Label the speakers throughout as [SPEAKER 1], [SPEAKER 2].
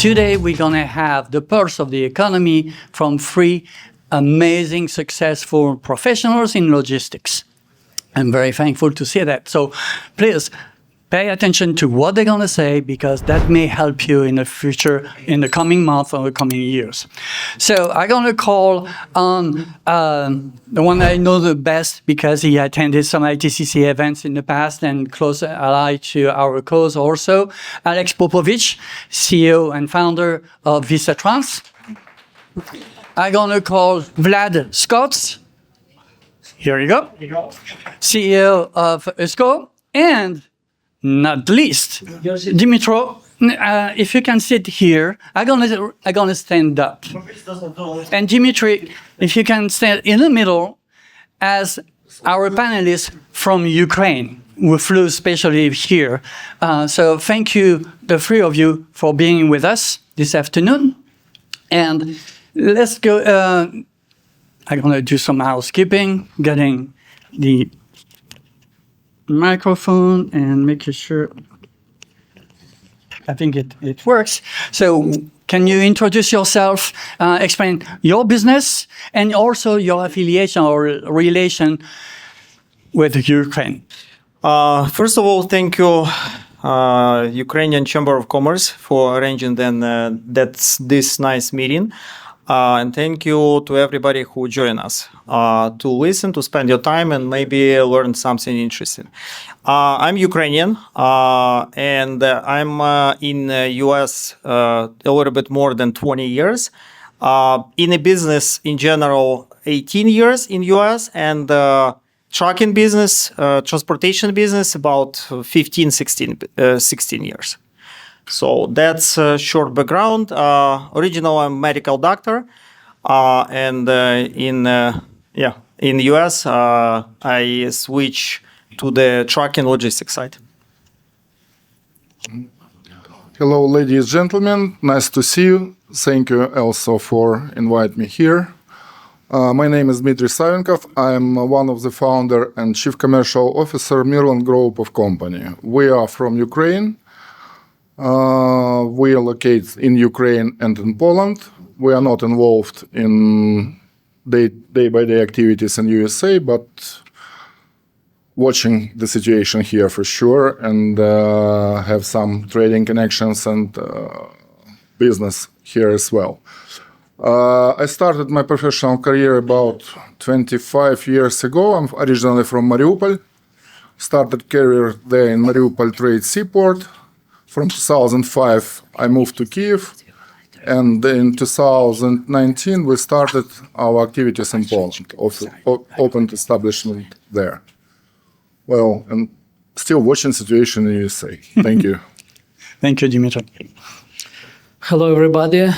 [SPEAKER 1] today we're going to have the pulse of the economy from three amazing, successful professionals in logistics. I'm very thankful to see that. So please pay attention to what they're going to say, because that may help you in the future, in the coming months or the coming years. So I'm going to call on the one I know the best, because he attended some ITCC events in the past and close ally to our cause also, Alex Popovich, CEO and founder of Visatrans. I'm going to call Vlad Scott. Here you go. CEO of ESCO. And not least, Dimitro, if you can sit here, I'm gonna stand up. And Dimitri, if you can stand in the middle as our panelist from Ukraine, who flew especially here. So thank you, the three of you, for being with us this afternoon. And let's go. I'm gonna do some housekeeping, getting the microphone and making sure. I think it works. So can you introduce yourself, explain your business, and also your affiliation or relation with Ukraine?
[SPEAKER 2] First of all, thank you, Ukrainian Chamber of Commerce, for arranging this nice meeting. And thank you to everybody who joined us to listen, to spend your time, and maybe learn something interesting. I'm Ukrainian, and I'm in the US a little bit more than 20 years. In a business in general, 18 years in US, and trucking business, transportation business, about 15, 16 years. So that's a short background. Originally, I'm a medical doctor, and in the US, I switched to the trucking logistics side.
[SPEAKER 3] Hello, ladies and gentlemen. Nice to see you. Thank you also for inviting me here. My name is Dmitry Savinkov. I'm one of the founder and chief commercial officer Meerland Group of company. We are from Ukraine. We are located in Ukraine and in Poland. We are not involved in day-by-day activities in USA, but watching the situation here for sure, and have some trading connections and business here as well. I started my professional career about 25 years ago. I'm originally from Mariupol. Started career there in Mariupol Trade Seaport. From 2005, I moved to Kiev, and in 2019, we started our activities in Poland, opened establishment there. Well, and still watching situation in USA. Thank you.
[SPEAKER 1] Thank you, Dimitri.
[SPEAKER 4] Hello, everybody.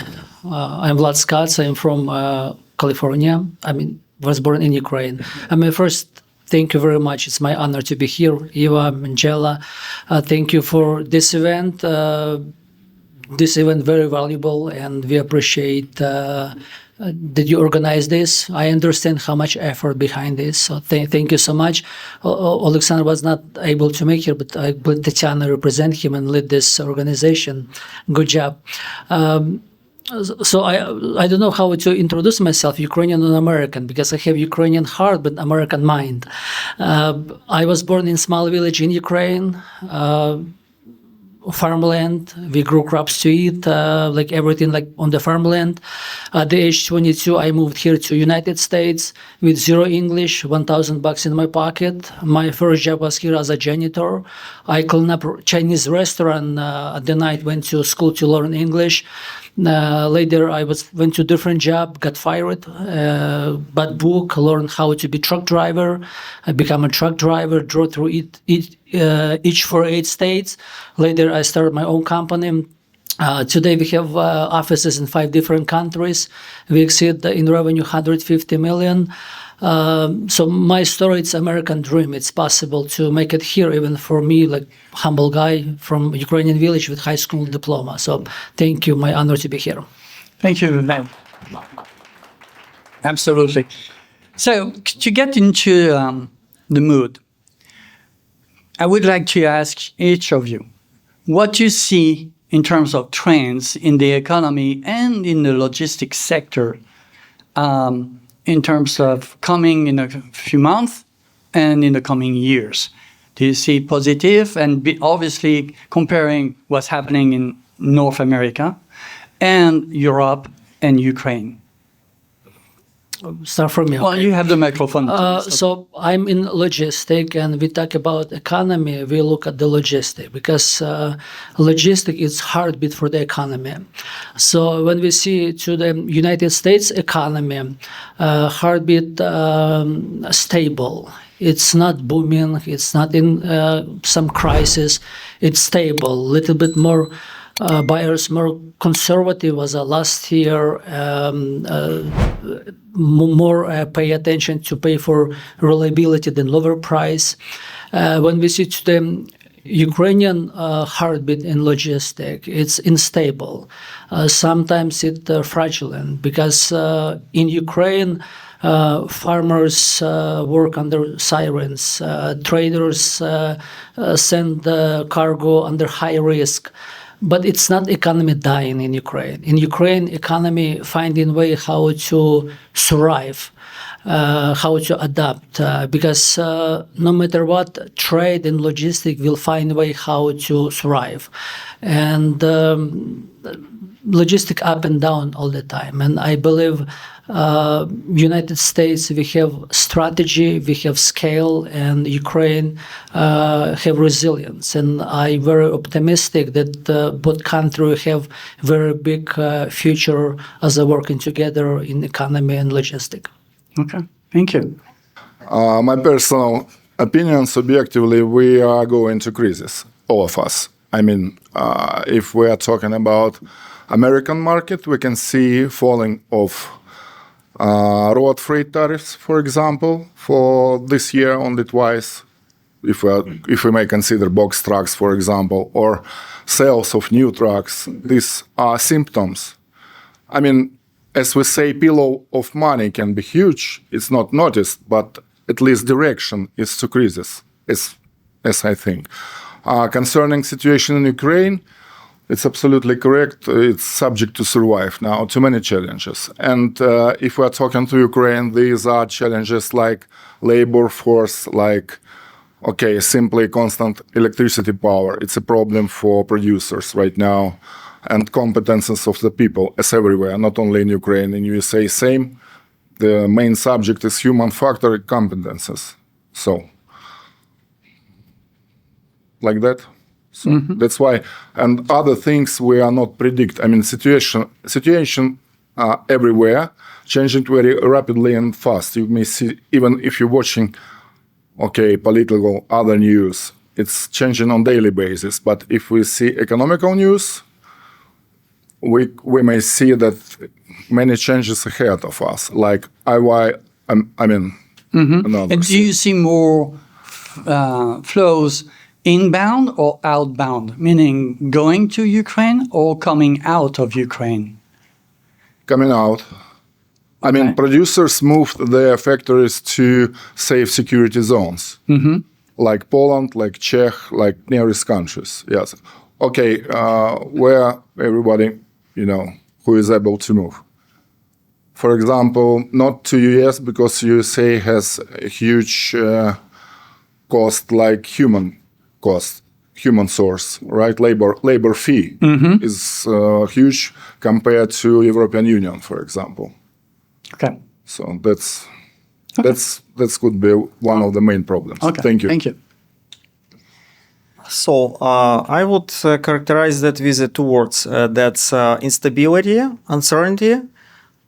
[SPEAKER 4] I'm Vlad Scott. I'm from California. Was born in Ukraine. Thank you very much. It's my honor to be here. Eva, Angela, thank you for this event. This event very valuable, and we appreciate that you organized this. I understand how much effort behind this, so thank you so much. Alexander was not able to make here, but I let Tatiana represent him and lead this organization. Good job. So I don't know how to introduce myself, Ukrainian and American, because I have Ukrainian heart but American mind. I was born in small village in Ukraine, farmland. We grew crops to eat, like everything like on the farmland. At the age 22, I moved here to United States with zero English, $1,000 in my pocket. My first job was here as a janitor. I cleaned up Chinese restaurant at the night, went to school to learn English. Later, I went to different job, got fired, bought book, learned how to be truck driver. I became a truck driver, drove through each 48 states. Later, I started my own company. Today, we have offices in 5 different countries. We exceed in revenue 150 million. So my story, it's American dream. It's possible to make it here, even for me, like humble guy from Ukrainian village with high school diploma. So thank you. My honor to be here.
[SPEAKER 1] Thank you, Vlad. Absolutely. So to get into the mood, I would like to ask each of you what you see in terms of trends in the economy and in the logistics sector in terms of coming in a few months and in the coming years? Do you see positive? And obviously comparing what's happening in North America and Europe and Ukraine.
[SPEAKER 4] Start from me.
[SPEAKER 1] Well, you have the microphone.
[SPEAKER 4] So I'm in logistic, and we talk about economy. We look at the logistic because logistic is heartbeat for the economy. So when we see to the United States economy, heartbeat stable. It's not booming. It's not in some crisis. It's stable. Little bit more. Buyers more conservative as last year, more pay attention to pay for reliability than lower price. When we see to the Ukrainian heartbeat in logistic, it's unstable. Sometimes it's fraudulent because in Ukraine, farmers work under sirens, traders send cargo under high risk. But it's not economy dying in Ukraine. In Ukraine, economy finding way how to survive, how to adapt, because no matter what, trade and logistics will find a way how to survive. And logistic up and down all the time. And I believe United States, we have strategy, we have scale, and Ukraine have resilience. And I'm very optimistic that both countries have very big future as they're working together in economy and logistics.
[SPEAKER 1] Okay, thank you.
[SPEAKER 3] My personal opinion, subjectively, we are going to crisis, all of us. I mean, if we are talking about American market, we can see falling of road freight tariffs, for example, for this year only twice, if we may consider box trucks, for example, or sales of new trucks. These are symptoms. I mean, as we say, pillow of money can be huge. It's not noticed, but at least direction is to crisis, as I think. Concerning situation in Ukraine, it's absolutely correct. It's subject to survive now, too many challenges. And if we're talking to Ukraine, these are challenges like labor force, like, okay, simply constant electricity power. It's a problem for producers right now. And competences of the people, as everywhere, not only in Ukraine, in USA, same. The main subject is human factor competences. So, like that. So that's why, and other things we are not predict. I mean, situation everywhere, changing very rapidly and fast. You may see, even if you're watching, okay, political, other news, it's changing on daily basis. But if we see economical news, we may see that many changes ahead of us. Like and
[SPEAKER 1] do you see more flows inbound or outbound, meaning going to Ukraine or coming out of Ukraine?
[SPEAKER 3] Coming out. I mean, producers moved their factories to safe security zones, like Poland, like Czech, like nearest countries. Yes. Okay, where everybody, who is able to move. For example, not to US because USA has a huge cost, like human source, right? Labor fee is huge compared to European Union, for example.
[SPEAKER 1] Okay.
[SPEAKER 3] So that could be one of the main problems.
[SPEAKER 1] Okay.
[SPEAKER 3] Thank you.
[SPEAKER 1] Thank you.
[SPEAKER 2] So I would characterize that with two words. That's instability, uncertainty,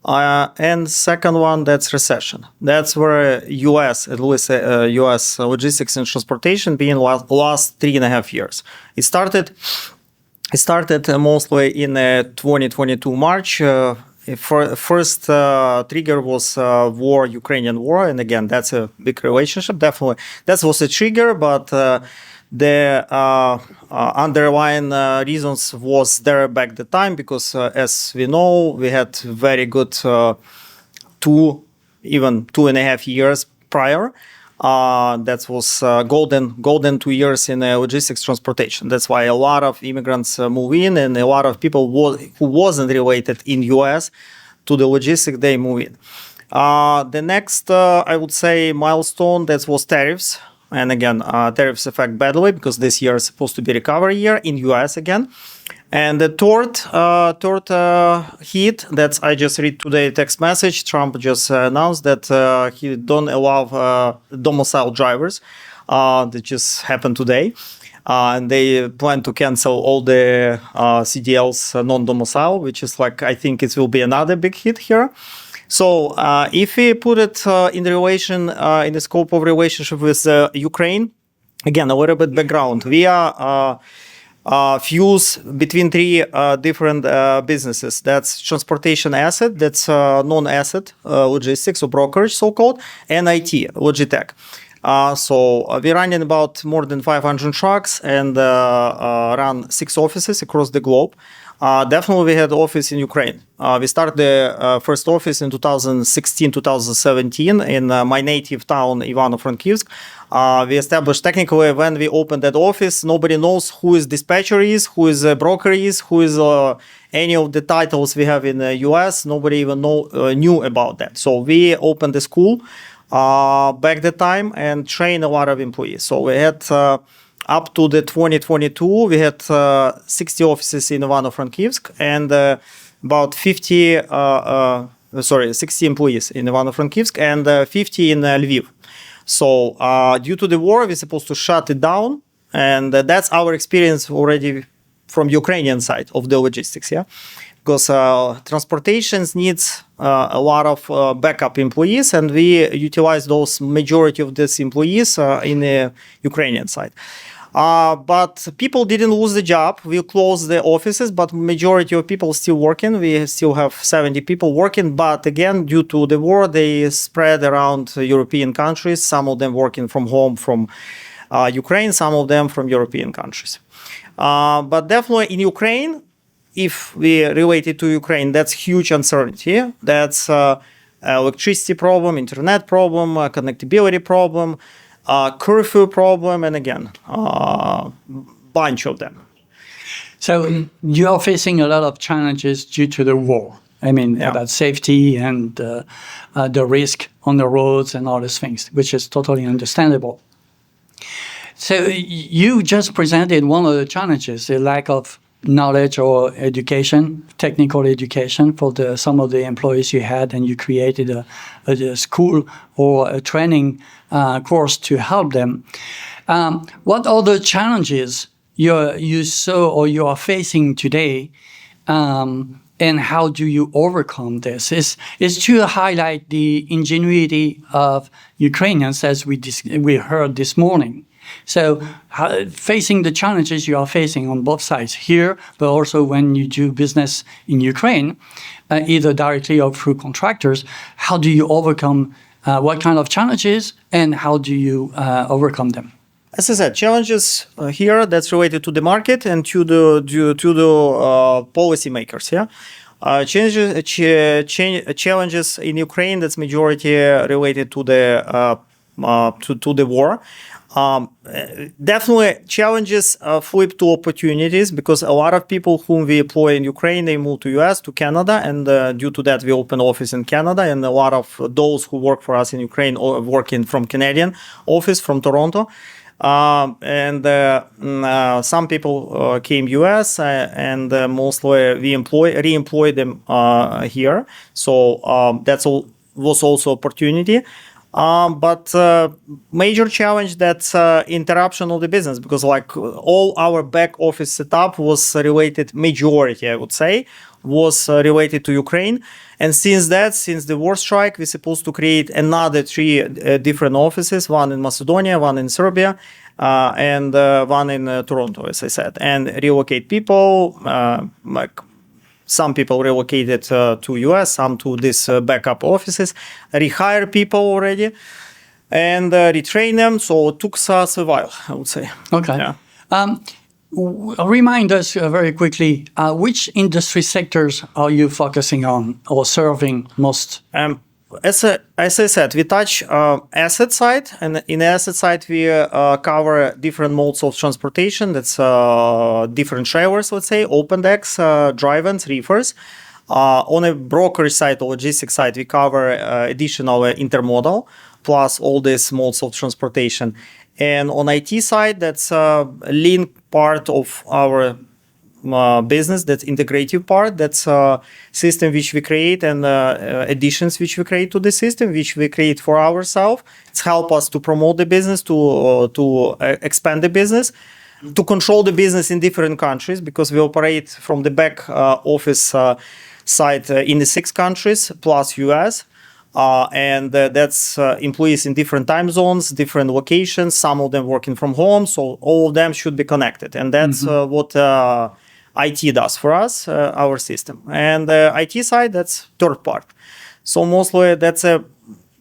[SPEAKER 2] and second one, that's recession. That's where U.S., at least U.S. logistics and transportation, being last 3.5 years. It started mostly in 2022 March. First trigger was Ukrainian war, and again, that's a big relationship. Definitely, that was a trigger, but the underlying reasons was there back the time because, as we know, we had very good 2.5 years prior. That was golden 2 years in logistics transportation. That's why a lot of immigrants move in, and a lot of people who wasn't related in US to the logistics, they move in. The next, I would say, milestone, that was tariffs. And again, tariffs affect badly because this year is supposed to be recovery year in US again. And the third hit, that's I just read today text message. Trump just announced that he don't allow domicile drivers. That just happened today. And they plan to cancel all the CDLs non-domicile, which is like, I think it will be another big hit here. So if we put it in the relation, in the scope of relationship with Ukraine, again, a little bit background. We are fuse between three different businesses. That's transportation asset, that's non-asset logistics or brokerage, so-called, and IT, Logitech. So we're running about more than 500 trucks and run 6 offices across the globe. Definitely we had office in Ukraine. We started the first office in 2016, 2017 in my native town, Ivano-Frankivsk. We established technically when we opened that office, nobody knows who is dispatcher is, who is a broker is, who is any of the titles we have in the US. Nobody even knew about that. So we opened the school back the time and trained a lot of employees. So we had up to the 2022, we had 60 offices in Ivano-Frankivsk and about 60 employees in Ivano-Frankivsk and 50 in Lviv. So due to the war, we're supposed to shut it down. And that's our experience already from Ukrainian side of the logistics, yeah? Because transportations needs a lot of backup employees, and we utilize those majority of these employees in the Ukrainian side. But people didn't lose the job. We closed the offices, but majority of people still working. We still have 70 people working. But again, due to the war, they spread around European countries. Some of them working from home from Ukraine, some of them from European countries. But definitely in Ukraine, if we relate it to Ukraine, that's huge uncertainty. That's electricity problem, internet problem, connectivity problem, curfew problem, and again, bunch of them.
[SPEAKER 1] So you are facing a lot of challenges due to the war. I mean, about safety and the risk on the roads and all these things, which is totally understandable. So you just presented one of the challenges, the lack of knowledge or education, technical education for some of the employees you had, and you created a school or a training course to help them. What other challenges you saw or you are facing today, and how do you overcome this? Is to highlight the ingenuity of Ukrainians, as we heard this morning. So facing the challenges you are facing on both sides here, but also when you do business in Ukraine, either directly or through contractors, how do you overcome, what kind of challenges, and how do you overcome them?
[SPEAKER 2] As I said, challenges here that's related to the market and to the policymakers. Yeah, challenges in Ukraine that's majority related to the war. Definitely challenges flip to opportunities because a lot of people whom we employ in Ukraine, they move to US, to Canada, and due to that we open office in Canada, and a lot of those who work for us in Ukraine are working from Canadian office from Toronto. And some people came US and mostly we re-employ them here. So that's was also opportunity. But major challenge that's interruption of the business, because like all our back office setup was related, majority I would say, was related to Ukraine. And since the war strike, we're supposed to create another 3 different offices, one in Macedonia, one in Serbia, and one in Toronto, as I said, and relocate people, like some people relocated to US, some to these backup offices, rehire people already, and retrain them. So it took us a while, I would say.
[SPEAKER 1] Okay.
[SPEAKER 2] Yeah.
[SPEAKER 1] Remind us very quickly, which industry sectors are you focusing on or serving most?
[SPEAKER 2] as I said, we touch asset side, and in asset side we cover different modes of transportation. That's different trailers, let's say, open decks, drive-ins, reefers. On a brokerage side or logistics side, we cover additional intermodal plus all these modes of transportation. And on IT side, that's a lean part of our business, that's integrative part, that's a system which we create and additions which we create to the system, which we create for ourselves. It's help us to promote the business, to expand the business, to control the business in different countries, because we operate from the back office side in the 6 countries plus US. And that's employees in different time zones, different locations, some of them working from home, so all of them should be connected. And that's what IT does for us, our system. And the IT side, that's third part. So mostly that's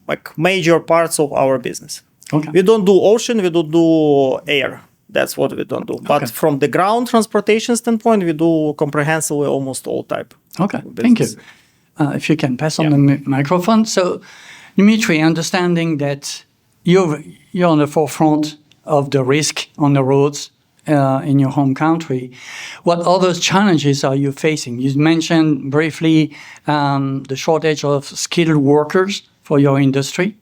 [SPEAKER 2] like major parts of our business.
[SPEAKER 1] Okay.
[SPEAKER 2] We don't do ocean, we don't do air. That's what we don't do. But from the ground transportation standpoint, we do comprehensively almost all type.
[SPEAKER 1] Okay, thank you. If you can pass on the microphone. So, Dmitry, understanding that you're on the forefront of the risk on the roads in your home country, what other challenges are you facing? You mentioned briefly the shortage of skilled workers for your industry.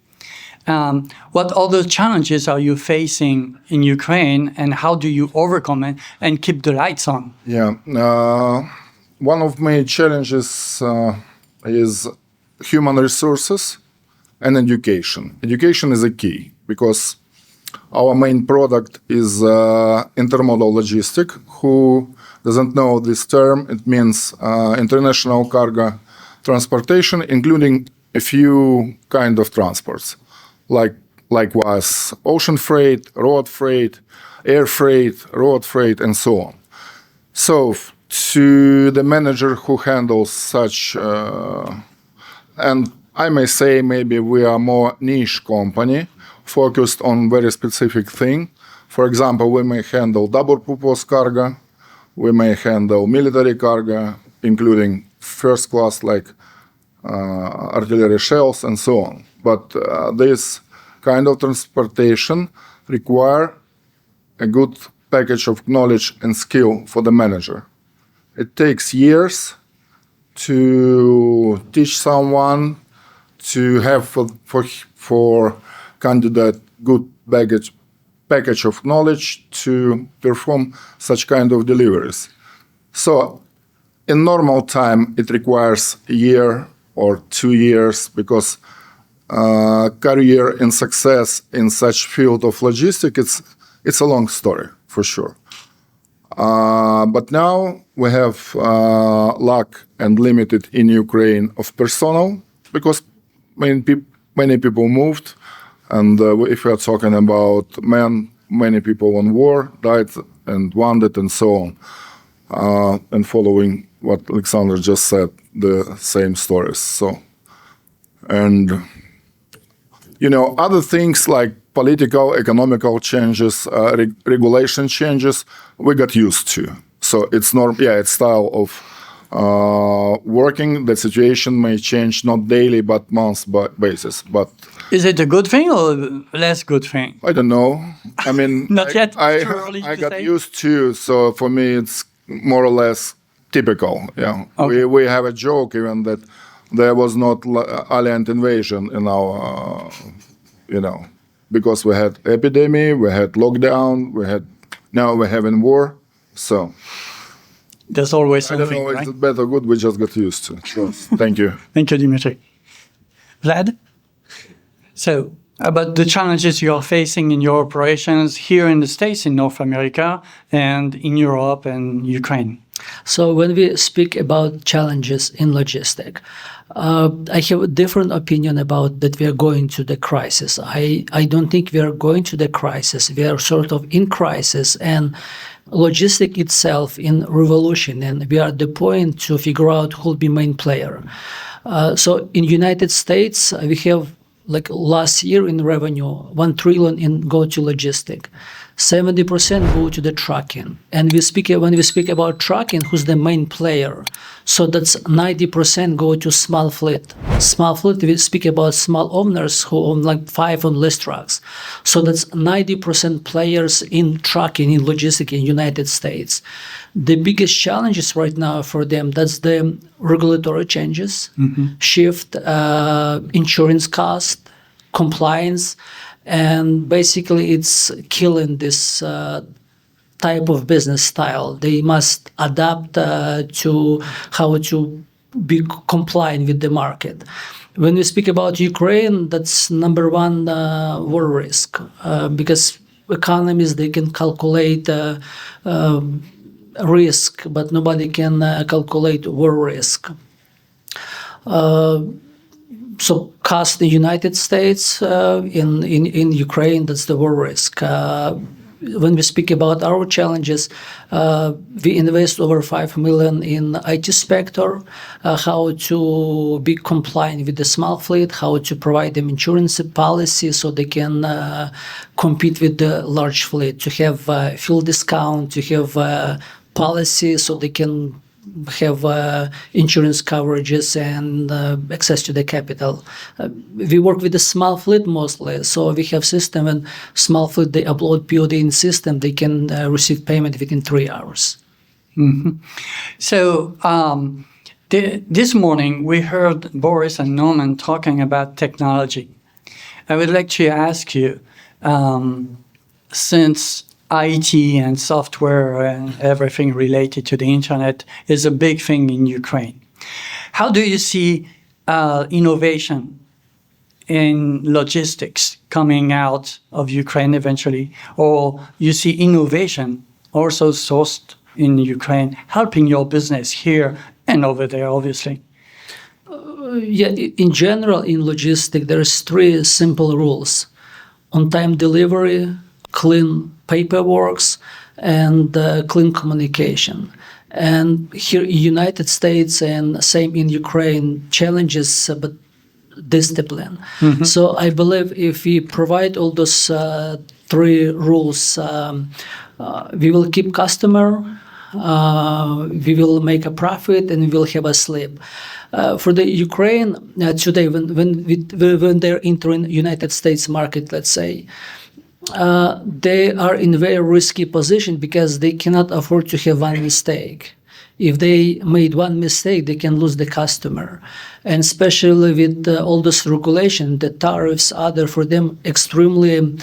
[SPEAKER 1] What other challenges are you facing in Ukraine, and how do you overcome it and keep the lights on?
[SPEAKER 3] Yeah, one of my challenges is human resources and education. Education is a key because our main product is intermodal logistic. Who doesn't know this term? It means international cargo transportation, including a few kind of transports, likewise ocean freight, road freight, air freight, road freight, and so on. So to the manager who handles such, and I may say maybe we are more niche company focused on very specific thing. For example, we may handle double purpose cargo, we may handle military cargo, including first class like artillery shells and so on. But this kind of transportation require a good package of knowledge and skill for the manager. It takes years to teach someone to have for candidate good package of knowledge to perform such kind of deliveries. So in normal time, it requires a year or 2 years because career and success in such field of logistics, it's a long story for sure. But now we have lack and limited in Ukraine of personnel because many people moved, and if we are talking about many people on war died and wounded and so on, and following what Alexander just said, the same stories. So, and other things like political, economical changes, regulation changes, we got used to. So it's it's style of working. The situation may change not daily but month basis. But
[SPEAKER 1] is it a good thing or less good thing?
[SPEAKER 3] I don't know. I mean,
[SPEAKER 1] Not yet.
[SPEAKER 3] I got used to. So for me, it's more or less typical. Yeah,
[SPEAKER 1] Okay.
[SPEAKER 3] we have a joke even that there was not alien invasion in our, because we had epidemic, we had lockdown, now we're having war. So
[SPEAKER 1] There's always
[SPEAKER 3] I don't
[SPEAKER 1] something,
[SPEAKER 3] know if
[SPEAKER 1] right?
[SPEAKER 3] it's bad or good. We just got used to. So, thank you.
[SPEAKER 1] Thank you, Dimitri. Vlad? So, about the challenges you are facing in your operations here in the States, in North America, and in Europe and Ukraine.
[SPEAKER 4] So when we speak about challenges in logistics, I have a different opinion about that we are going to the crisis. I don't think we are going to the crisis. We are sort of in crisis, and logistics itself in revolution, and we are at the point to figure out who will be main player. So in United States, we have like last year in revenue, $1 trillion in go to logistic. 70% go to the trucking. And when we speak about trucking, who's the main player? So that's 90% go to small fleet. Small fleet, we speak about small owners who own like 5 or less trucks. So that's 90% players in trucking, in logistics in United States. The biggest challenges right now for them, that's the regulatory changes, shift, insurance cost, compliance, and basically it's killing this type of business style. They must adapt to how to be compliant with the market. When we speak about Ukraine, that's number one war risk, because economies, they can calculate risk, but nobody can calculate war risk. So cost in the United States, in Ukraine, that's the war risk. When we speak about our challenges, we invest over $5 million in IT sector, how to be compliant with the small fleet, how to provide them insurance policy so they can compete with the large fleet, to have fuel discount, to have policy so they can have insurance coverages and access to the capital. We work with the small fleet mostly, so we have system, and small fleet, they upload POD in system, they can receive payment within 3 hours.
[SPEAKER 1] So this morning we heard Boris and Norman talking about technology. I would like to ask you, since IT and software and everything related to the internet is a big thing in Ukraine, how do you see innovation in logistics coming out of Ukraine eventually? Or you see innovation also sourced in Ukraine helping your business here and over there, obviously?
[SPEAKER 4] Yeah, in general, in logistics, there's 3 simple rules: on-time delivery, clean paperwork, and clean communication. And here in United States and same in Ukraine, challenges, but discipline. So I believe if we provide all those 3 rules, we will keep customer, we will make a profit, and we will have a sleep. For the Ukraine today, when they're entering United States market, let's say, they are in a very risky position because they cannot afford to have one mistake. If they made one mistake, they can lose the customer. And especially with all this regulation, the tariffs are for them extremely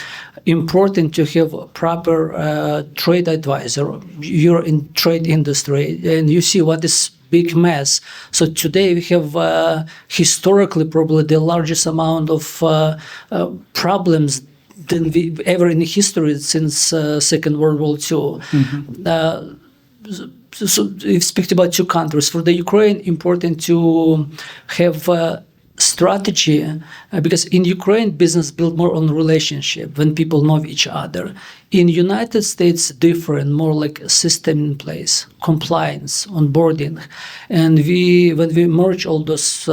[SPEAKER 4] important to have a proper trade advisor. You're in trade industry and you see what is big mess. So today we have historically probably the largest amount of problems than we ever in history since Second World War II. So we speak about 2 countries. For the Ukraine, important to have a strategy because in Ukraine, business built more on relationship when people know each other. In United States, different, more like a system in place, compliance, onboarding. And when we merge all those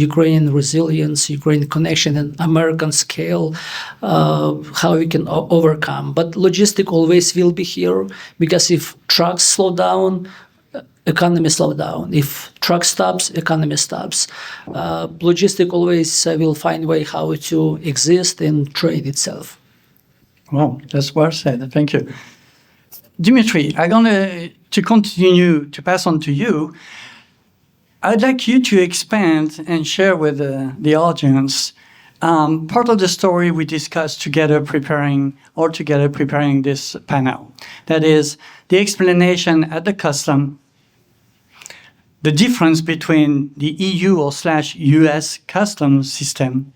[SPEAKER 4] Ukrainian resilience, Ukrainian connection, and American scale, how we can overcome. But logistic always will be here because if trucks slow down, economy slow down. If truck stops, economy stops. Logistic always will find a way how to exist and trade itself.
[SPEAKER 1] Wow, that's well said. Thank you. Dimitri, I'm going to continue to pass on to you. I'd like you to expand and share with the audience part of the story we discussed together preparing this panel. That is the explanation at the custom, the difference between the EU or /US customs system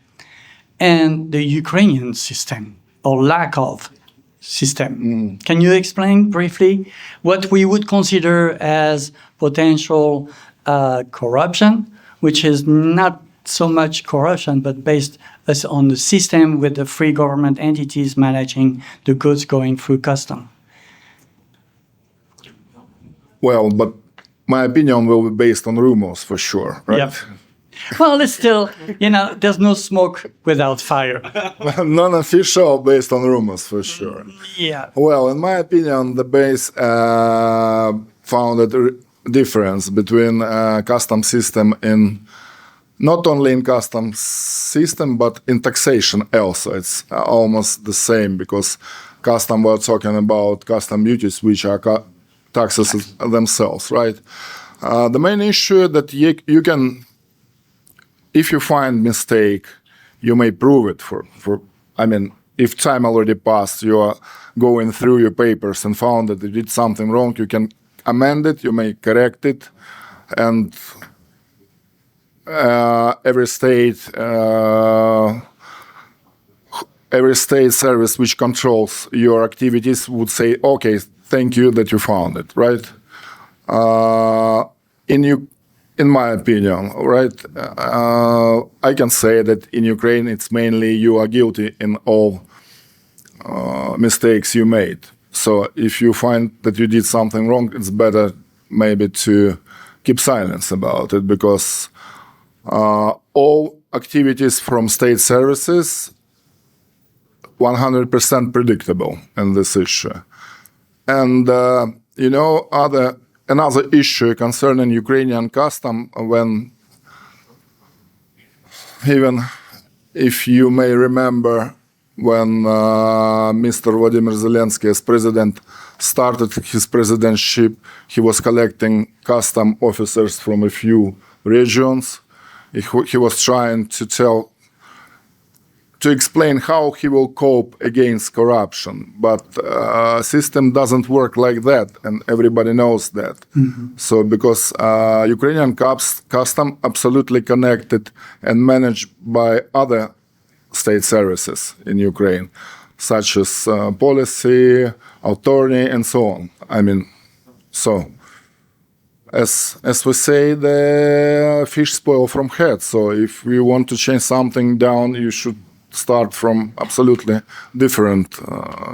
[SPEAKER 1] and the Ukrainian system or lack of system. Can you explain briefly what we would consider as potential corruption, which is not so much corruption, but based on the system with the free government entities managing the goods going through custom?
[SPEAKER 3] Well, but my opinion will be based on rumors for sure, right?
[SPEAKER 1] Yep. Well, it's still, there's no smoke without fire.
[SPEAKER 3] Non-official, based on rumors, for sure.
[SPEAKER 1] Yeah.
[SPEAKER 3] Well, in my opinion, the base founded difference between custom system in not only in custom system but in taxation also. It's almost the same, because custom, we're talking about custom duties, which are taxes themselves, right? The main issue that you can, if you find mistake, you may prove it if time already passed, you are going through your papers and found that you did something wrong, you can amend it, you may correct it, and every state service which controls your activities would say, okay, thank you that you found it, right? In my opinion, right, I can say that in Ukraine it's mainly you are guilty in all mistakes you made. So if you find that you did something wrong, it's better maybe to keep silence about it, because all activities from state services 100% predictable in this issue. And another issue concerning Ukrainian custom, when even if you may remember when Mr. Vladimir Zelensky as president started his presidency, he was collecting custom officers from a few regions. He was trying to explain how he will cope against corruption. But system doesn't work like that, and everybody knows that. Mm-hmm. So because Ukrainian custom absolutely connected and managed by other state services in Ukraine, such as policy, attorney, and so on. As we say, the fish spoil from head. So if you want to change something down, you should start from absolutely different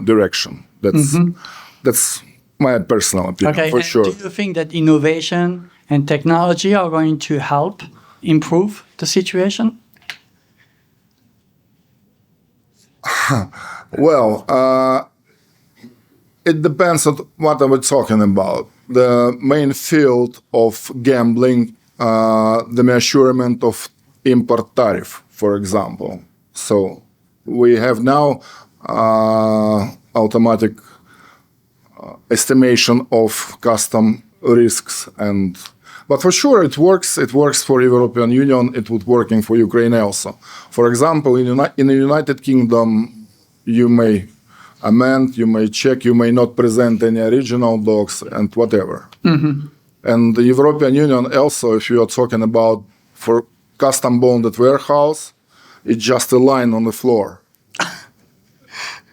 [SPEAKER 3] direction. That's my personal opinion, for sure.
[SPEAKER 1] Do you think that innovation and technology are going to help improve the situation?
[SPEAKER 3] Well, it depends on what we're talking about. The main field of gambling, the measurement of import tariff, for example. So we have now automatic estimation of custom risks, but for sure it works. It works for European Union. It would working for Ukraine also. For example, in the United Kingdom, you may amend, you may check, you may not present any original docs and whatever. Mm-hmm. And the European Union also, if you are talking about for custom bonded warehouse, it's just a line on the floor.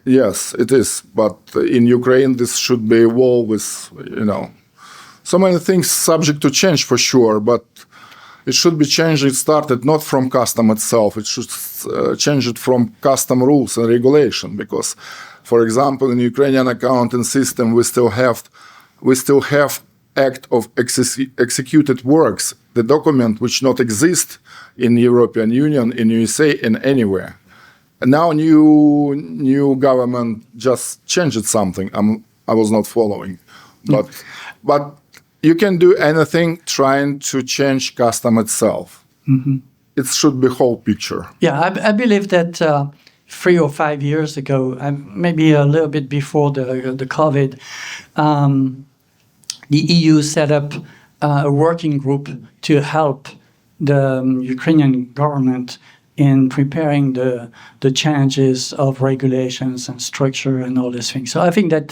[SPEAKER 3] Yes, it is. But in Ukraine, this should be a wall with, so many things subject to change for sure, but it should be changed. It started not from custom itself. It should change it from custom rules and regulation. Because, for example, in Ukrainian accounting system, we still have act of executed works, the document which not exist in European Union, in USA, in anywhere. And now new government just changed something. I was not following, but you can do anything trying to change custom itself. Mm-hmm. It should be whole picture.
[SPEAKER 1] Yeah, I believe that 3 or 5 years ago, maybe a little bit before the COVID, the EU set up a working group to help the Ukrainian government in preparing the changes of regulations and structure and all these things. So I think that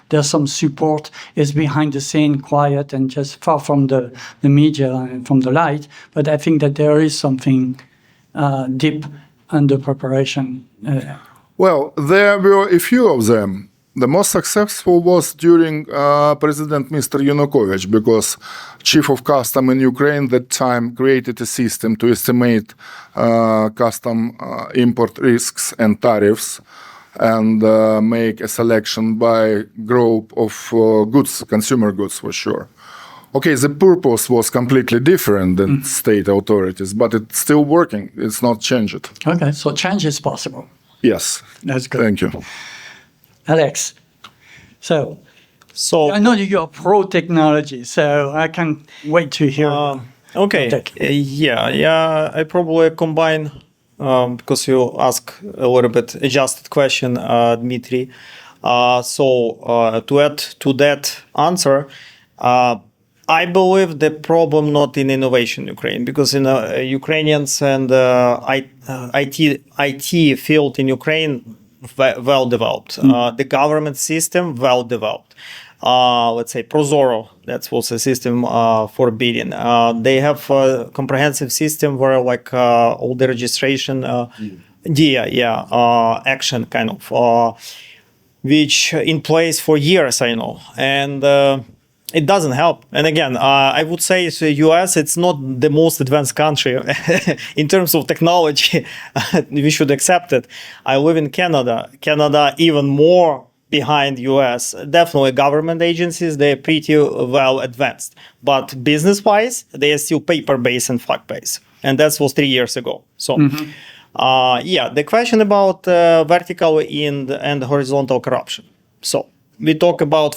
[SPEAKER 1] there's some support is behind the scene, quiet and just far from the media and from the light. But I think that there is something deep under preparation.
[SPEAKER 3] Well, there were a few of them. The most successful was during President Mr. Yanukovych, because Chief of Custom in Ukraine at that time created a system to estimate custom import risks and tariffs and make a selection by group of goods, consumer goods for sure. Okay, the purpose was completely different than state authorities, but it's still working. It's not changed.
[SPEAKER 1] Okay, so change is possible.
[SPEAKER 3] Yes.
[SPEAKER 1] That's good.
[SPEAKER 3] Thank you.
[SPEAKER 1] Alex, so
[SPEAKER 2] So
[SPEAKER 1] I know you're pro-technology, so I can't wait to hear.
[SPEAKER 2] okay,
[SPEAKER 1] Tech.
[SPEAKER 2] yeah. I probably combine because you ask a little bit adjusted question, Dmitry. To add to that answer, I believe the problem not in innovation in Ukraine, because in Ukrainians and IT field in Ukraine well developed. The government system well developed. Let's say Prozoro, that was a system for bidding. They have a comprehensive system where like all the registration, action kind of, which in place for years, I know, and it doesn't help. And again, I would say the US, it's not the most advanced country in terms of technology. We should accept it. I live in Canada. Canada even more behind US. Definitely government agencies, they're pretty well advanced. But business-wise, they are still paper-based and flag-based. And that was 3 years ago. So, the question about vertical and horizontal corruption. So, we talk about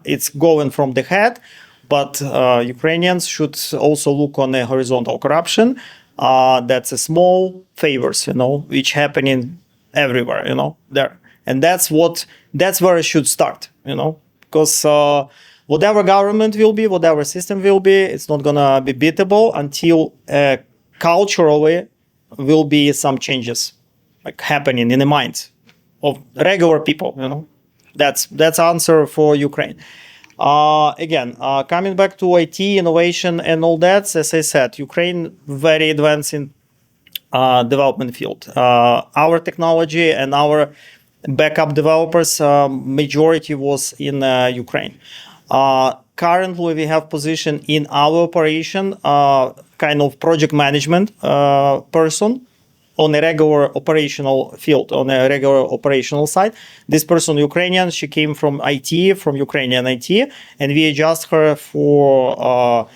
[SPEAKER 2] it's going from the head, but Ukrainians should also look on the horizontal corruption. That's a small favors, which happening everywhere, there. And that's where it should start, because whatever government will be, whatever system will be, it's not gonna be beatable until culturally will be some changes like happening in the minds of regular people, That's answer for Ukraine. Again, coming back to IT, innovation and all that, as I said, Ukraine very advanced in development field. Our technology and our backup developers, majority was in Ukraine. Currently, we have position in our operation, kind of project management person on a regular operational field, on a regular operational side. This person, Ukrainian, she came from IT, from Ukrainian IT, and we adjust her for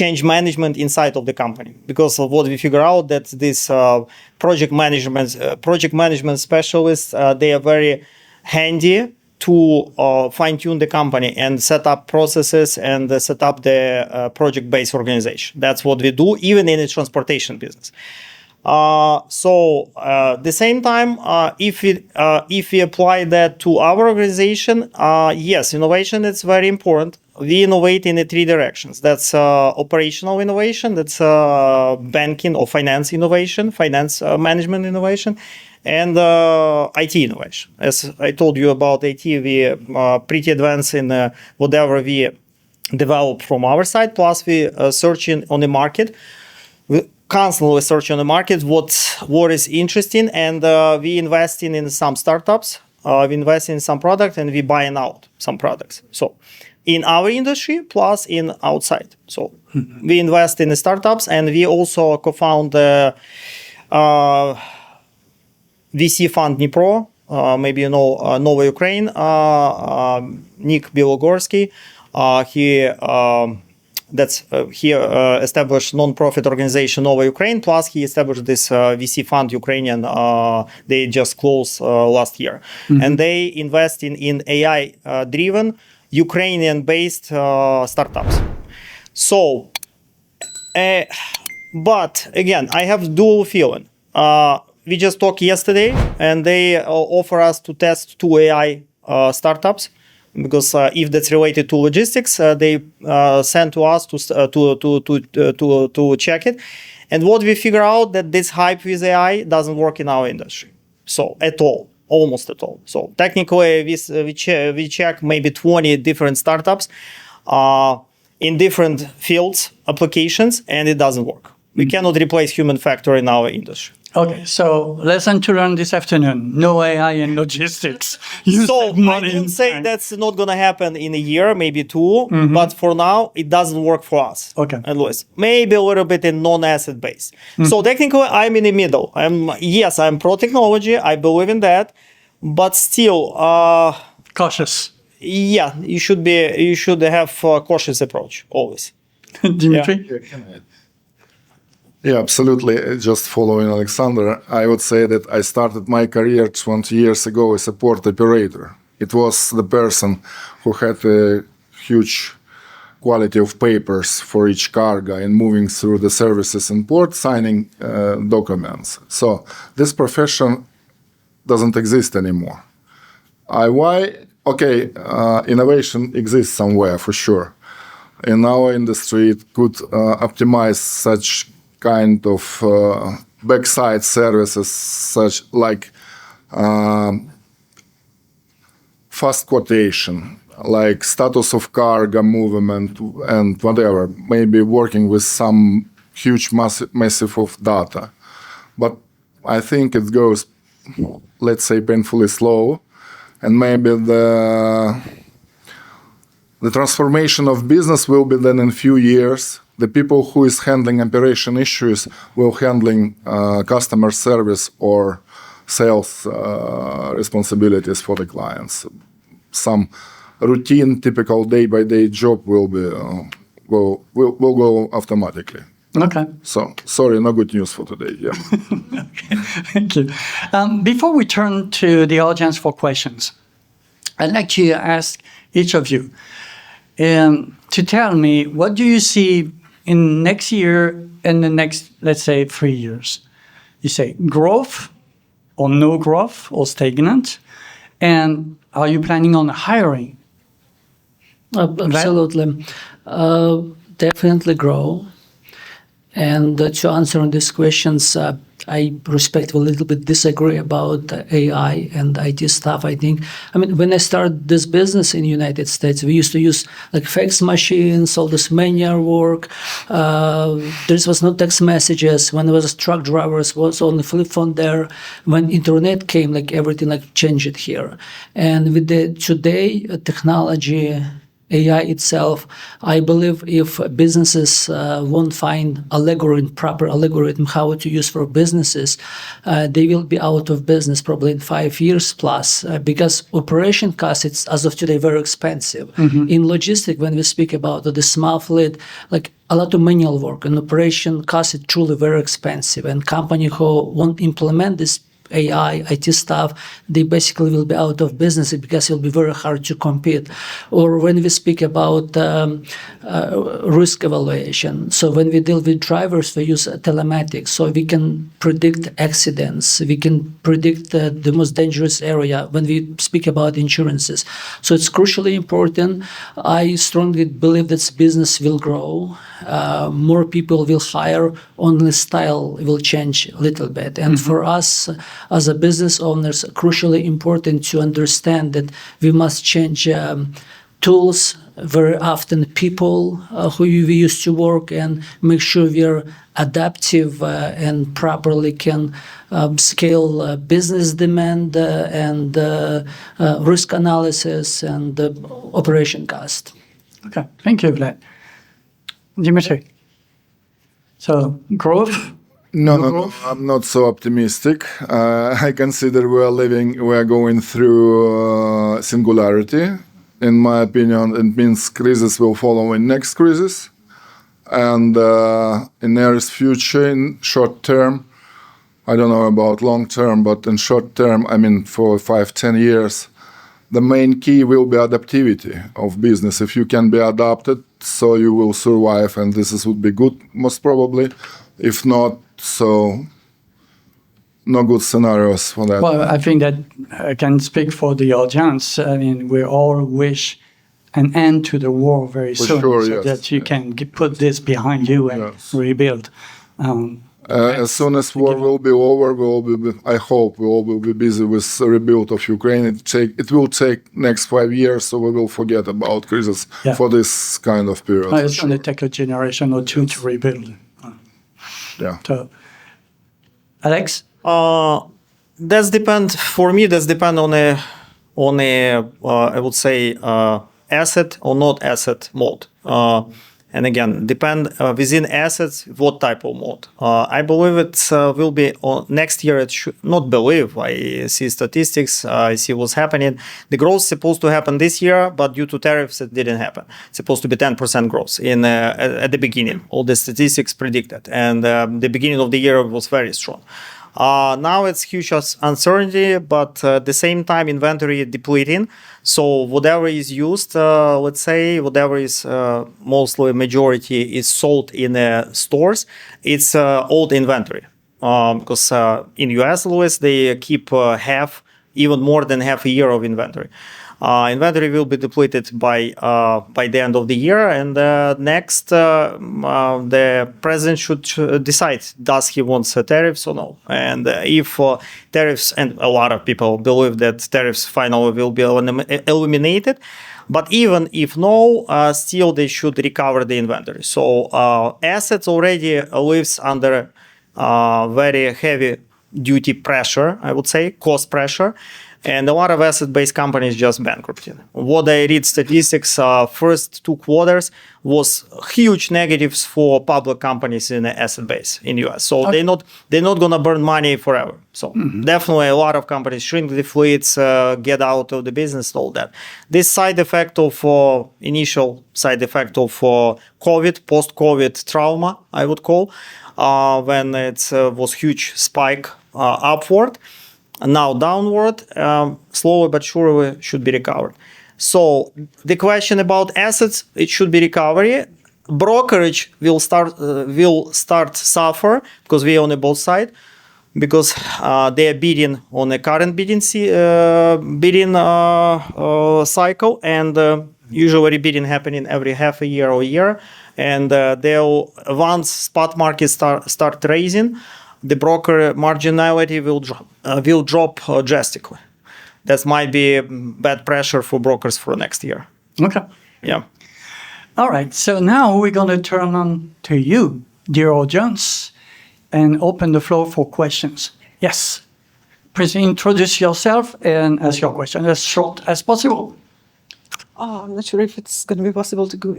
[SPEAKER 2] change management inside of the company. Because of what we figure out that this project management specialists, they are very handy to fine-tune the company and set up processes and set up the project-based organization. That's what we do, even in the transportation business. The same time, if we apply that to our organization, yes, innovation is very important. We innovate in the 3 directions. That's operational innovation, that's banking or finance innovation, finance management innovation, and IT innovation. As I told you about IT, we pretty advanced in whatever we develop from our side, plus we searching on the market. We constantly search on the market what is interesting, and we investing in some startups, we invest in some products, and we buying out some products. So in our industry, plus in outside. So we invest in the startups, and we also co-found VC fund Dnipro, maybe you know Nova Ukraine, Nick Bilogorsky. He established non-profit organization Nova Ukraine, plus he established this VC fund Ukrainian, they just closed last year. And they invest in AI-driven, Ukrainian-based startups. So, but again, I have dual feeling. We just talked yesterday, and they offer us to test 2 AI startups. Because if that's related to logistics, they send to us to check it, and what we figure out that this hype with AI doesn't work in our industry, so at all, almost at all. So technically, we check maybe 20 different startups in different fields, applications, and it doesn't work. We cannot replace human factor in our industry.
[SPEAKER 1] Okay, so lesson to learn this afternoon: no AI in logistics.
[SPEAKER 2] So I don't say that's not going to happen in a year, maybe 2, but for now it doesn't work for us.
[SPEAKER 1] Okay,
[SPEAKER 2] at least maybe a little bit in non-asset base. So technically, I'm in the middle. I'm pro technology. I believe in that, but still
[SPEAKER 1] cautious.
[SPEAKER 2] yeah, you should have a cautious approach always.
[SPEAKER 1] Dimitri?
[SPEAKER 3] Yeah, absolutely. Just following Alexander, I would say that I started my career 20 years ago as a port operator. It was the person who had a huge quality of papers for each cargo and moving through the services in port, signing documents. So this profession doesn't exist anymore. Why? Okay, innovation exists somewhere for sure. In our industry, it could optimize such kind of backside services, such like fast quotation, like status of cargo movement and whatever, maybe working with some huge massive of data. But I think it goes, let's say, painfully slow, and maybe the transformation of business will be then in few years. The people who is handling operation issues will handling customer service or sales responsibilities for the clients. Some routine, typical day-by-day job will go automatically.
[SPEAKER 1] Okay.
[SPEAKER 3] So, sorry, no good news for today. Yeah.
[SPEAKER 1] Okay. Thank you. Before we turn to the audience for questions, I'd like to ask each of you to tell me, what do you see in next year and the next, let's say, 3 years? You say growth or no growth or stagnant? And are you planning on hiring?
[SPEAKER 4] Absolutely. Definitely grow. And to answer on these questions, I respectfully a little bit disagree about AI and IT stuff. I think, when I started this business in the United States, we used to use like fax machines, all this manual work. There was no text messages. When I was truck drivers, was only flip phone there. When internet came, like everything like changed here. And with the today technology, AI itself, I believe if businesses won't find proper algorithm how to use for businesses, they will be out of business probably in 5 years plus, because operation costs, it's as of today very expensive. In logistics, when we speak about the small fleet, like a lot of manual work and operation costs, it's truly very expensive. And company who won't implement this AI, IT stuff, they basically will be out of business because it will be very hard to compete. Or when we speak about risk evaluation, so when we deal with drivers, we use telematics, so we can predict accidents, we can predict the most dangerous area when we speak about insurances. So it's crucially important. I strongly believe that business will grow. More people will hire, only style will change a little bit. And for us, as a business owners, crucially important to understand that we must change tools very often, people who we used to work, and make sure we are adaptive and properly can scale business demand and risk analysis and operation cost.
[SPEAKER 1] Okay, thank you, Vlad. Dimitri, so growth?
[SPEAKER 3] No, I'm not so optimistic. I consider we are going through singularity. In my opinion, it means crisis will follow in next crisis. And in nearest future, in short term, I don't know about long term, but in short term, for 5-10 years, the main key will be adaptivity of business. If you can be adapted, so you will survive, and would be good, most probably. If not, so no good scenarios for that.
[SPEAKER 1] Well, I think that I can speak for the audience. We all wish an end to the war very soon,
[SPEAKER 3] sure,
[SPEAKER 1] so
[SPEAKER 3] yes.
[SPEAKER 1] that you can put this behind you and rebuild.
[SPEAKER 3] As soon as war will be over, I hope we all will be busy with the rebuild of Ukraine. It will take next 5 years, so we will forget about crisis for this kind of period.
[SPEAKER 1] It's going to take a generation or two to rebuild.
[SPEAKER 3] Yeah.
[SPEAKER 1] So, Alex?
[SPEAKER 2] That's depend on a I would say asset or not asset mode. And again, depend within assets, what type of mode. I believe it will be next year. It should not believe. I see statistics. I see what's happening. The growth is supposed to happen this year, but due to tariffs, it didn't happen. It's supposed to be 10% growth at the beginning. All the statistics predicted, and the beginning of the year was very strong. Now it's huge uncertainty, but at the same time, inventory depleting. So whatever is used, let's say, whatever is mostly majority is sold in stores, it's old inventory. Because in US, Louis, they keep even more than half a year of inventory. Inventory will be depleted by the end of the year, and next the president should decide, does he want tariffs or no. And if tariffs, and a lot of people believe that tariffs finally will be eliminated, but even if no, still they should recover the inventory. So assets already lives under very heavy duty pressure, I would say, cost pressure. And a lot of asset-based companies just bankrupted. What I read statistics, first 2 quarters was huge negatives for public companies in the asset base in US. So okay. they're not gonna burn money forever. So definitely a lot of companies shrink the fleets, get out of the business, all that. This side effect of initial side effect of COVID, post-COVID trauma, I would call, when it was huge spike upward. Now downward, slowly but surely should be recovered. So the question about assets, it should be recovery. Brokerage will start suffer because we own both sides, because they are bidding on a current bidding cycle, and usually bidding happening every half a year or a year, and they'll once spot market start raising, the broker marginality will drop drastically. That might be bad pressure for brokers for next year.
[SPEAKER 1] Okay.
[SPEAKER 2] Yeah.
[SPEAKER 1] All right. So now we're going to turn on to you, dear audience, and open the floor for questions. Yes. Please introduce yourself and ask your question as short as possible.
[SPEAKER 5] Oh, I'm not sure if it's going to be possible to go.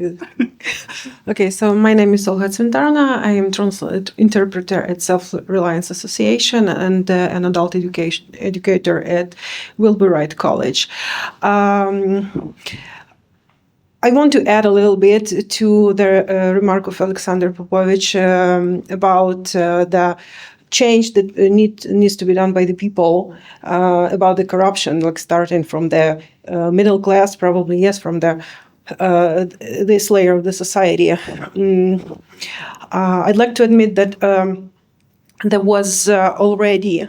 [SPEAKER 5] Okay, so my name is Olga Tsventarna. I am translate interpreter at Self-Reliance Association and an adult educator at Wilbur Wright College. I want to add a little bit to the remark of Alexander Popovich about the change that needs to be done by the people about the corruption, like starting from the middle class, probably, yes, from the this layer of the society. I'd like to admit that there was already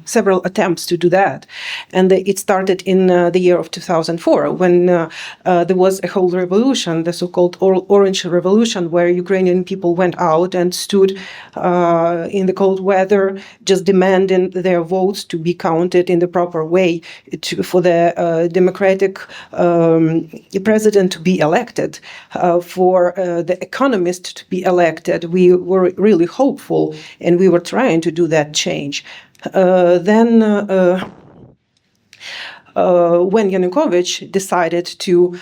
[SPEAKER 5] several attempts to do that. And it started in the year of 2004, when there was a whole revolution, the so-called Orange Revolution, where Ukrainian people went out and stood in the cold weather, just demanding their votes to be counted in the proper way, for the democratic president to be elected, for the economist to be elected. We were really hopeful, and we were trying to do that change. Then when Yanukovych decided to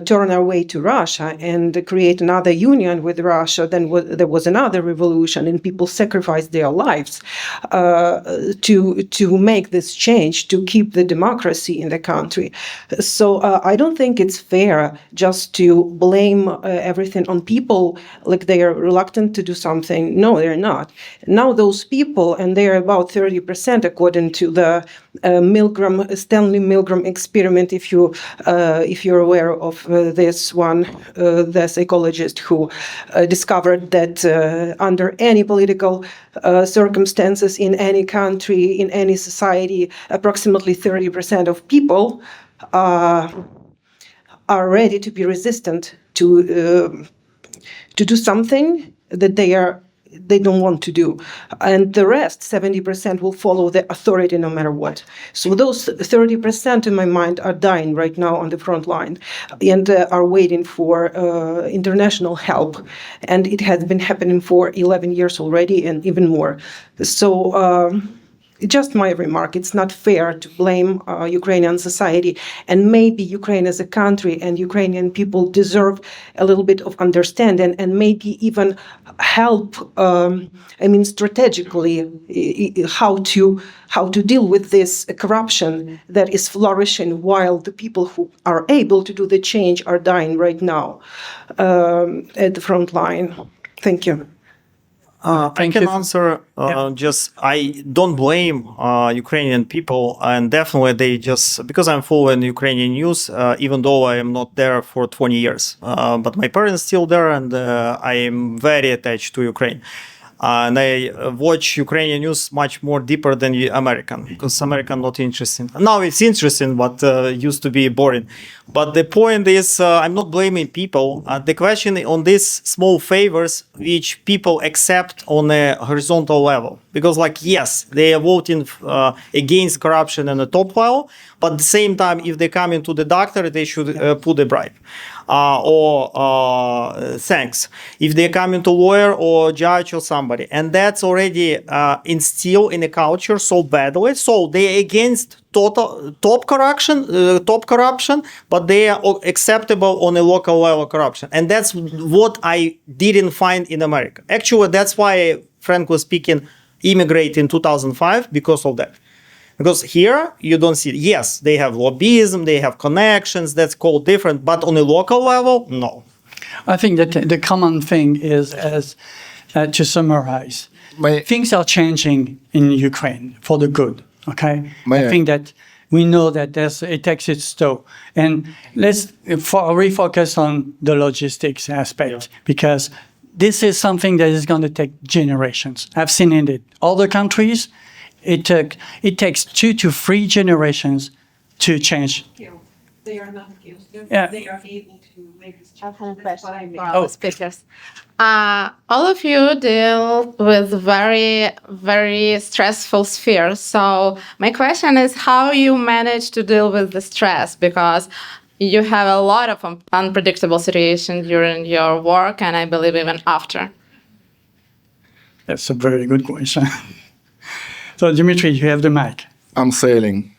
[SPEAKER 5] turn away to Russia and create another union with Russia, then there was another revolution, and people sacrificed their lives to make this change, to keep the democracy in the country. So I don't think it's fair just to blame everything on people, like they are reluctant to do something. No, they're not. Now those people, and they are about 30% according to the Stanley Milgram experiment, if you're aware of this one, the psychologist who discovered that under any political circumstances in any country, in any society, approximately 30% of people are ready to be resistant to do something that they don't want to do. And the rest, 70%, will follow the authority no matter what. So those 30%, in my mind, are dying right now on the front line and are waiting for international help. And it has been happening for 11 years already, and even more. So just my remark. It's not fair to blame Ukrainian society, and maybe Ukraine as a country and Ukrainian people deserve a little bit of understanding and maybe even help. Strategically, how to deal with this corruption that is flourishing while the people who are able to do the change are dying right now at the front line. Thank you.
[SPEAKER 2] I can answer. Just I don't blame Ukrainian people, and definitely they just because I'm following Ukrainian news, even though I am not there for 20 years. But my parents still there, and I am very attached to Ukraine. And I watch Ukrainian news much more deeper than American, because American not interesting. Now it's interesting, but used to be boring. But the point is, I'm not blaming people. The question on these small favors which people accept on a horizontal level, because yes, they are voting against corruption on the top level, but at the same time, if they come into the doctor, they should put a bribe. Or thanks. If they come into lawyer or judge or somebody, and that's already instilled in a culture so badly. So they against top corruption, but they are acceptable on a local level corruption, and that's what I didn't find in America. Actually, that's why, frankly speaking, immigrate in 2005 because of that. Because here you don't see, yes, they have lobbyism, they have connections, that's called different, but on a local level, no.
[SPEAKER 1] I think that the common thing is, to summarize, things are changing in Ukraine for the good, okay? I think that we know that it takes its toll. And let's refocus on the logistics aspect, because this is something that is going to take generations. I've seen it in other countries. It takes 2 to 3 generations to change.
[SPEAKER 5] They are not guilty.
[SPEAKER 1] Yeah.
[SPEAKER 5] They are able to make this
[SPEAKER 6] I
[SPEAKER 5] change.
[SPEAKER 6] have a
[SPEAKER 5] That's what I
[SPEAKER 6] question
[SPEAKER 5] mean.
[SPEAKER 6] for our speakers. All of you deal with very, very stressful spheres. So my question is how you manage to deal with the stress, because you have a lot of unpredictable situations during your work, and I believe even after.
[SPEAKER 1] That's a very good question. So, Dimitri, you have the mic.
[SPEAKER 3] I'm sailing.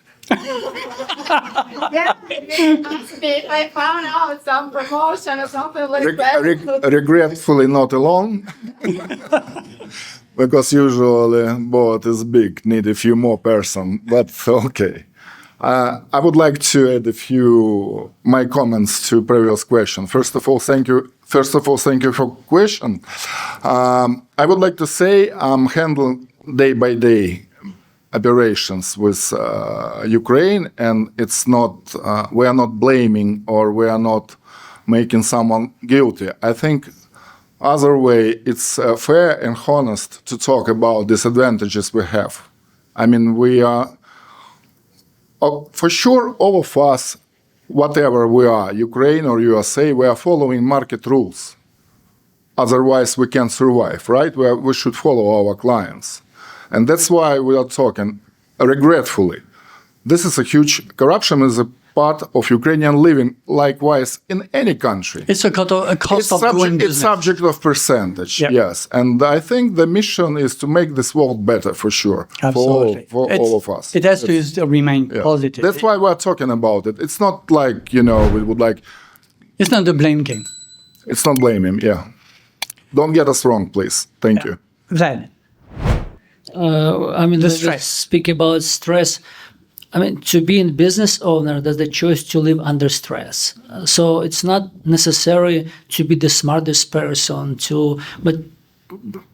[SPEAKER 6] Yeah, ask me if I found out some promotion or something like that.
[SPEAKER 3] Regretfully not alone, because usually boat is big, need a few more person, but okay. I would like to add my comments to previous question. First of all, thank you for question. I would like to say I'm handling day by day operations with Ukraine, and it's not we are not blaming or we are not making someone guilty. I think other way it's fair and honest to talk about disadvantages we have. I mean, we are for sure all of us, whatever we are, Ukraine or USA, we are following market rules. Otherwise, we can't survive, right? We should follow our clients. And that's why we are talking regretfully. This is a huge corruption is a part of Ukrainian living, likewise in any country.
[SPEAKER 1] It's a cost of doing business.
[SPEAKER 3] It's subject of percentage,
[SPEAKER 1] Yep.
[SPEAKER 3] yes. And I think the mission is to make this world better for sure,
[SPEAKER 1] Absolutely.
[SPEAKER 3] for all of us.
[SPEAKER 1] It has to remain
[SPEAKER 3] Yeah.
[SPEAKER 1] positive.
[SPEAKER 3] That's why we're talking about it. It's not like, we would like,
[SPEAKER 1] It's not the blame game.
[SPEAKER 3] it's not blaming, yeah. Don't get us wrong, please. Thank you.
[SPEAKER 1] Vlad.
[SPEAKER 4] Let's
[SPEAKER 1] stress.
[SPEAKER 4] speak about stress. To be a business owner, there's the choice to live under stress. So it's not necessary to be the smartest person but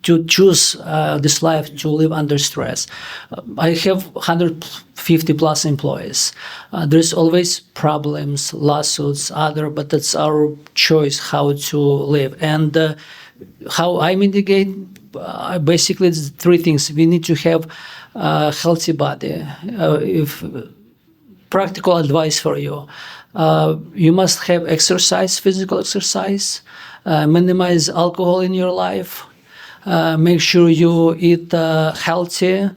[SPEAKER 4] to choose this life to live under stress. I have 150 plus employees. There's always problems, lawsuits, but that's our choice how to live. And how I mitigate, basically it's 3 things. We need to have a healthy body. If practical advice for you, you must have exercise, physical exercise, minimize alcohol in your life, make sure you eat healthy,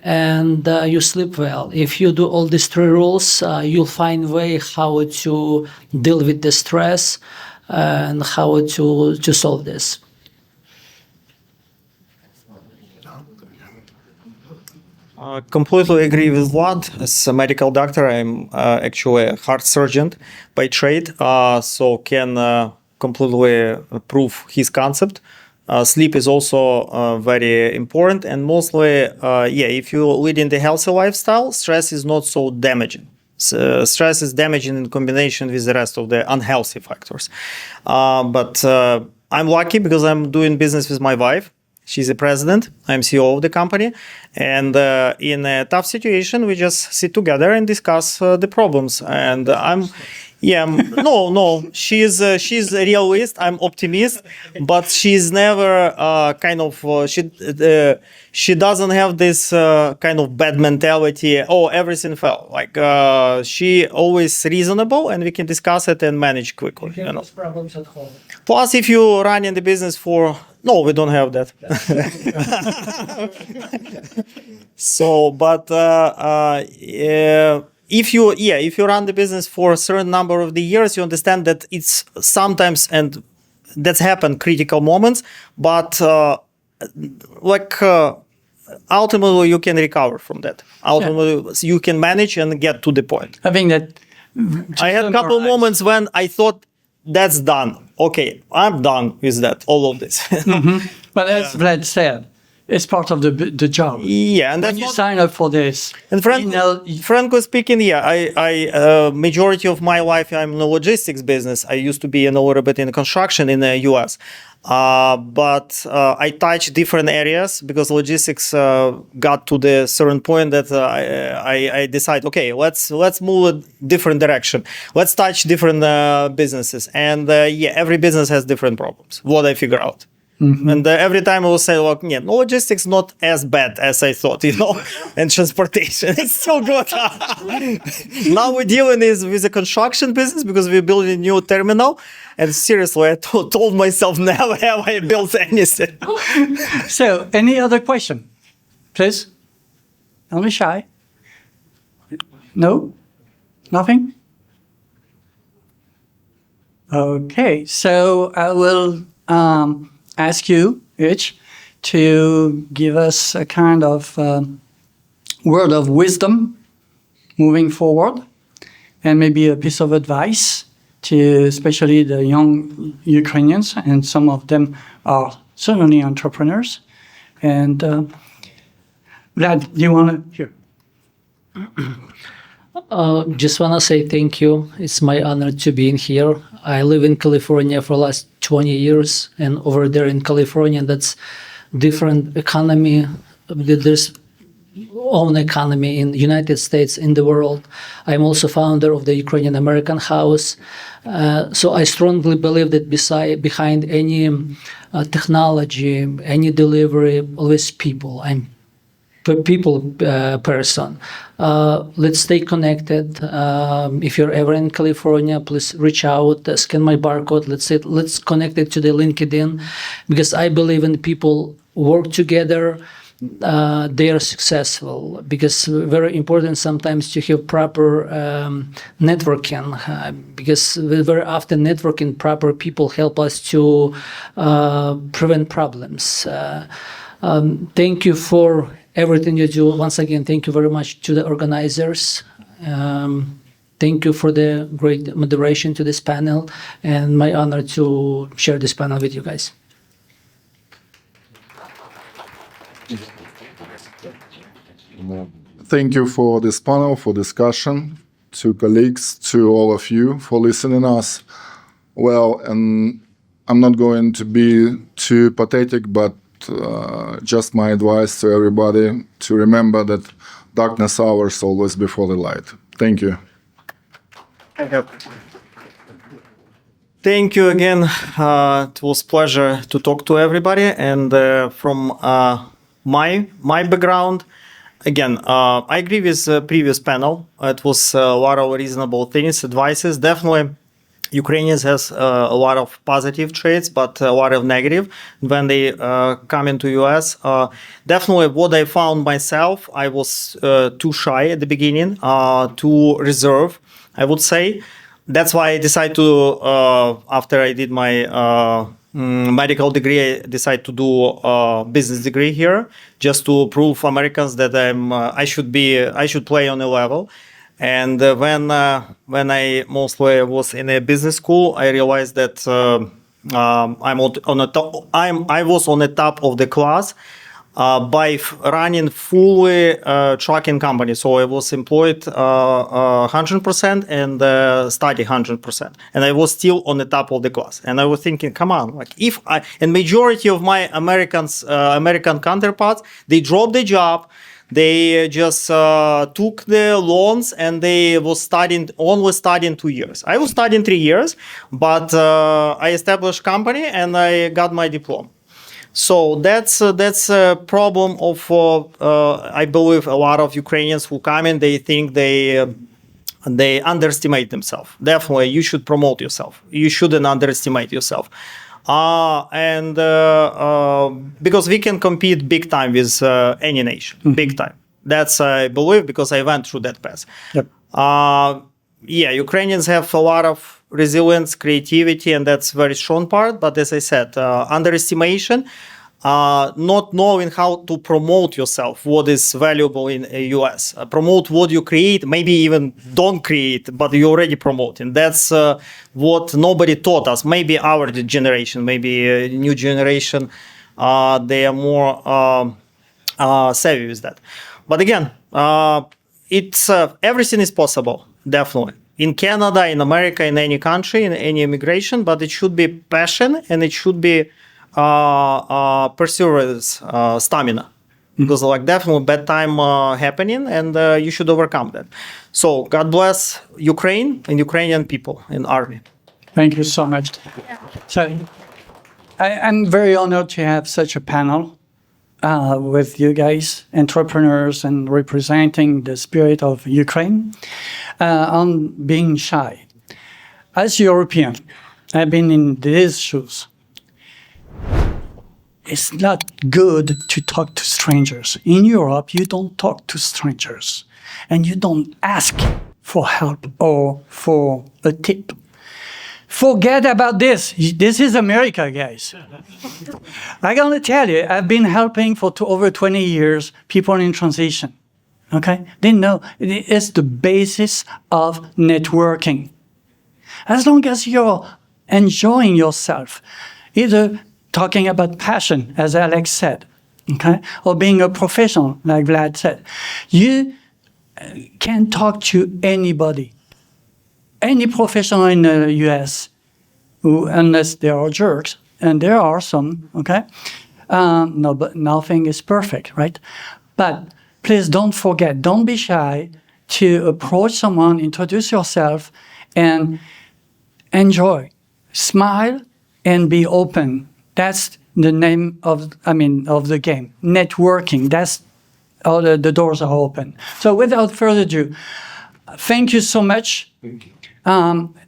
[SPEAKER 4] and you sleep well. If you do all these 3 rules, you'll find a way how to deal with the stress and how to solve this.
[SPEAKER 2] Completely agree with Vlad. As a medical doctor, I'm actually a heart surgeon by trade, so can completely prove his concept. Sleep is also very important, and mostly, if you lead in the healthy lifestyle, stress is not so damaging. Stress is damaging in combination with the rest of the unhealthy factors. But I'm lucky because I'm doing business with my wife. She's the president. I'm CEO of the company. And in a tough situation, we just sit together and discuss the problems. And no, she's a realist. I'm optimist, but she's never she doesn't have this kind of bad mentality. Oh, everything fell. Like she always reasonable, and we can discuss it and manage quickly.
[SPEAKER 4] You have problems at home.
[SPEAKER 2] Plus, if you run in the business no, we don't have that. So, but if you run the business for a certain number of the years, you understand that it's sometimes, and that's happened, critical moments, but ultimately you can recover from that. Ultimately, you can manage and get to the point.
[SPEAKER 1] I think that
[SPEAKER 2] I had a couple of moments when I thought that's done. Okay, I'm done with that, all of this.
[SPEAKER 1] But as Vlad said, it's part of the job.
[SPEAKER 2] Yeah, and
[SPEAKER 1] When
[SPEAKER 2] that's
[SPEAKER 1] you sign up for this,
[SPEAKER 2] And frankly speaking, I majority of my life I'm in the logistics business. I used to be in a little bit in construction in the US, but I touch different areas because logistics got to the certain point that I decide, okay, let's move a different direction. Let's touch different businesses, and every business has different problems. What I figure out. And every time I will say, look, logistics not as bad as I thought, and transportation, it's still good. Now we're dealing with the construction business because we're building a new terminal. And seriously, I told myself, never have I built anything.
[SPEAKER 1] So, any other question? Please? Don't be shy. No? Nothing? Okay, so I will ask you each to give us a kind of word of wisdom moving forward, and maybe a piece of advice to especially the young Ukrainians, and some of them are certainly entrepreneurs. And Vlad, do you want to hear?
[SPEAKER 4] Just want to say thank you. It's my honor to be in here. I live in California for the last 20 years, and over there in California, that's different economy. There's own economy in the United States, in the world. I'm also founder of the Ukrainian-American House. So I strongly believe that behind any technology, any delivery, always people. I'm people person. Let's stay connected. If you're ever in California, please reach out, scan my barcode. Let's connect it to the LinkedIn, because I believe when people work together, they are successful. Because very important sometimes to have proper networking, because very often networking proper people help us to prevent problems. Thank you for everything you do. Once again, thank you very much to the organizers. Thank you for the great moderation to this panel, and my honor to share this panel with you guys.
[SPEAKER 3] Thank you for this panel, for discussion, to colleagues, to all of you for listening us. Well, and I'm not going to be too pathetic, but just my advice to everybody to remember that darkness hours always before the light. Thank you.
[SPEAKER 2] Thank you again. It was a pleasure to talk to everybody. And from my background, again, I agree with the previous panel. It was a lot of reasonable things, advices. Definitely, Ukrainians has a lot of positive traits, but a lot of negative when they come into US. Definitely, what I found myself, I was too shy at the beginning, too reserved, I would say. That's why I decided to, after I did my medical degree, I decided to do a business degree here, just to prove Americans that I should play on a level. And when I mostly was in a business school, I realized that I was on the top of the class by running fully trucking company. So I was employed 100% and study 100%. And I was still on the top of the class. And I was thinking, come on, like and majority of my American counterparts, they dropped the job. They just took the loans and they was only studying 2 years. I was studying 3 years, but I established company and I got my diploma. So that's a problem of I believe a lot of Ukrainians who come in, they think they underestimate themselves. Definitely, you should promote yourself. You shouldn't underestimate yourself. Because we can compete big time with any nation, big time. That's I believe because I went through that path.
[SPEAKER 1] Yep.
[SPEAKER 2] Ukrainians have a lot of resilience, creativity, and that's very strong part. But as I said, underestimation, not knowing how to promote yourself, what is valuable in the US, promote what you create, maybe even don't create, but you already promoting. That's what nobody taught us. Maybe our generation, maybe a new generation, they are more savvy with that. But again, it's everything is possible, definitely. In Canada, in America, in any country, in any immigration, but it should be passion and it should be perseverance, stamina. Because like definitely bad time happening and you should overcome that. So God bless Ukraine and Ukrainian people and army.
[SPEAKER 1] Thank you so much. So I'm very honored to have such a panel with you guys, entrepreneurs, and representing the spirit of Ukraine on being shy. As European, I've been in these shoes. It's not good to talk to strangers. In Europe, you don't talk to strangers, and you don't ask for help or for a tip. Forget about this. This is America, guys. I'm going to tell you, I've been helping for over 20 years people in transition. Okay? They know it's the basis of networking. As long as you're enjoying yourself, either talking about passion, as Alex said, okay, or being a professional, like Vlad said, you can talk to anybody. Any professional in the US, unless they are jerks, and there are some, okay? No, but nothing is perfect, right? But please don't forget, don't be shy to approach someone, introduce yourself, and enjoy. Smile and be open. That's the name of the game. Networking. That's all the doors are open. So without further ado, thank you so much.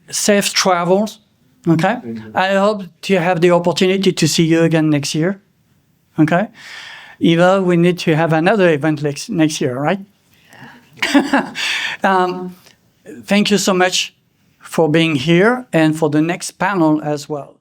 [SPEAKER 1] Safe travels. Okay. I hope to have the opportunity to see you again next year. Okay. Eva, we need to have another event next year, right? Thank you so much for being here and for the next panel as well.